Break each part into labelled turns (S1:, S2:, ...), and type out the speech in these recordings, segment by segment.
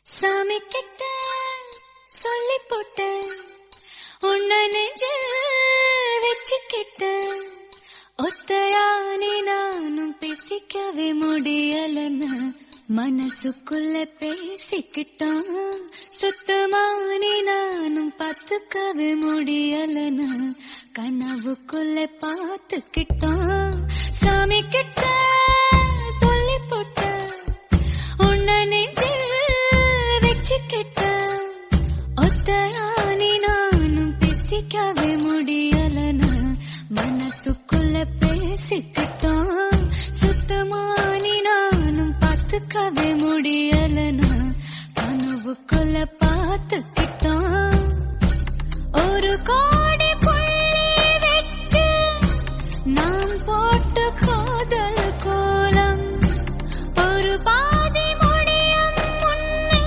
S1: சாமி கிட்ட சொல்லி போட்ட உன்னை நெஞ்சில் வச்சுக்கிட்ட ஒத்தையானி நானும் பேசிக்கவே முடியலன்னு மனசுக்குள்ள பேசிக்கிட்டான். சுத்தமானி நானும் பார்த்துக்கவே முடியலன்னு கனவுக்குள்ள பார்த்துக்கிட்டான். சாமி கிட்ட சொல்லி போட்ட உன்னை நெஞ்சில் வச்சுக்கிட்ட ஒத்தையானி நானும் பேசிக்கவே முடியலன்னு மனசுக்குள்ள பேசிக்கிட்டான். சுத்தமானி நானும் பார்த்துக்கவே முடியலன்னு கனவுக்குள்ள பார்த்துக்கிட்டான். ஒரு கோடி புள்ளி வச்சு நாம் போட்டு காதல் கோலம் ஒரு பாதி முடியும் முன்னே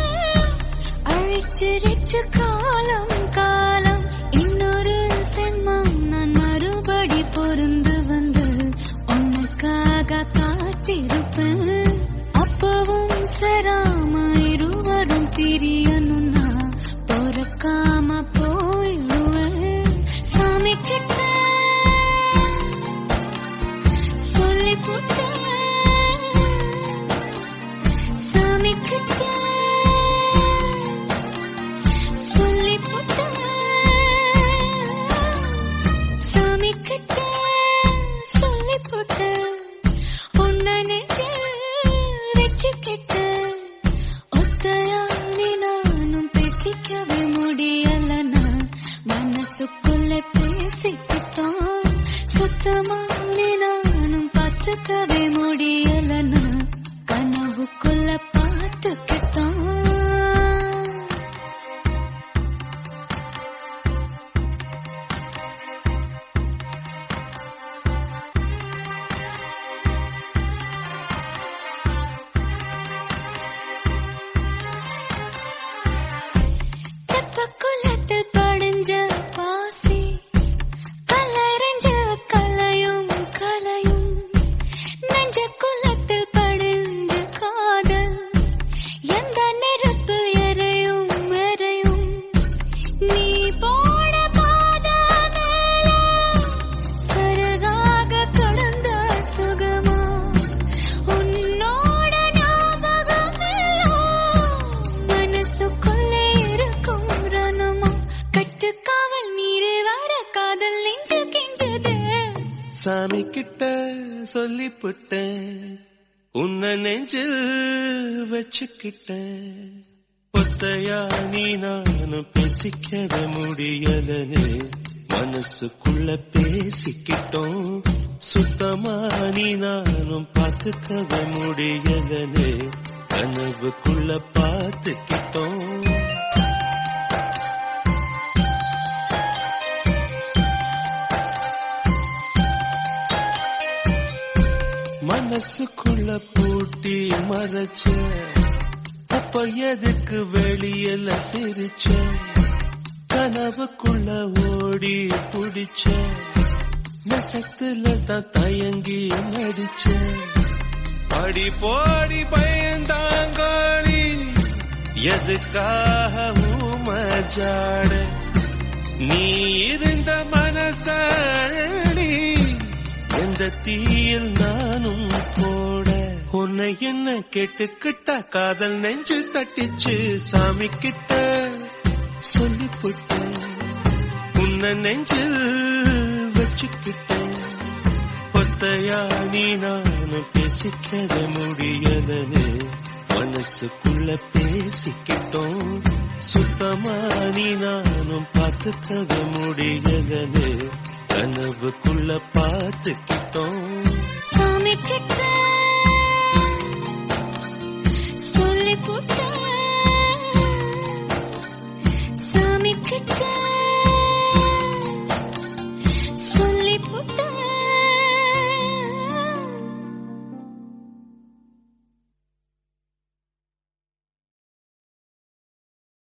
S1: அழிச்சிருச்சு காலம் காலம். இன்னொரு சென்மம் நான் மறுபடி பொருந்து வந்து உனக்காக காத்திருப்பேன். அப்பவும் சராம இருவரும் பிரியணும்னா பொறுக்காம போயிடுவேன். சாமி கிட்ட சொல்லி போட்டேன். சாமி கிட்ட சொல்லி போட்டேன். சாமி கிட்ட சொல்லி போட்டேன். உன்னை நெஞ்சில் வச்சுக்கிட்ட ஒத்தையானி நானும் பேசிக்கவே முடியலன்னா மனசுக்குள்ள பேசிக்கிட்டோம். சுத்தமானி நானும் பார்த்துக்கவே முடியலன்னா கனவுக்குள்ள பார்த்துக்கிட்டோம். தெப்பக்குளத்தில் படிஞ்ச பாசி கலரஞ்ச கலையும் கலையும் நெஞ்ச குளத்தில் படிஞ்ச காதல் எந்த நெருப்பு எரையும் எரையும். நீ போட பாத மேல சரகாக கடந்த சுகமா உன்னோட ஞாபகம் எல்லாம் மனசுக்குள்ளே இருக்கும் ரணமா. கட்டுக்காவல் மீறி வர காதல் நெஞ்சு கெஞ்சது.
S2: சாமி கிட்ட சொல்லி போட்டேன். உன்னை நெஞ்சில் வச்சுக்கிட்டேன். ஒத்தையானி நானும் பேசிக்கவே முடியலன்னு மனசுக்குள்ள பேசிக்கிட்டோம். சுத்தமானி நானும் பார்த்துக்கவே முடியலன்னு கனவுக்குள்ள பார்த்துக்கிட்டோம். மனசுக்குள்ள பூட்டி மறைச்ச அப்ப எதுக்கு வெளியில சிரிச்ச கனவுக்குள்ள ஓடி புடிச்ச நெசத்துல தான் தயங்கி நடிச்ச. அடி போடி பயந்தாங்கோழி எதுக்காக மஜாட நீ இருந்த மனசடி எந்த தீயில் நானும் போட. உன்னை என்ன கேட்டுக்கிட்டா காதல் நெஞ்சு தட்டிச்சு. சாமி கிட்ட சொல்லி போட்டேன். உன்னை நெஞ்சில் வச்சுக்கிட்டேன். ஒத்தையானி நானும் பேசிக்கவே முடியலன்னு மனசுக்குள்ள பேசிக்கிட்டோம். சுத்தமானி நானும் பார்த்துக்கவே முடியலன்னு கனவுக்குள்ள பார்த்துக்கிட்டோம்.
S1: சாமி கிட்ட சொல்லி போட்டேன். சாமி கிட்ட சொல்லி போட்டேன்.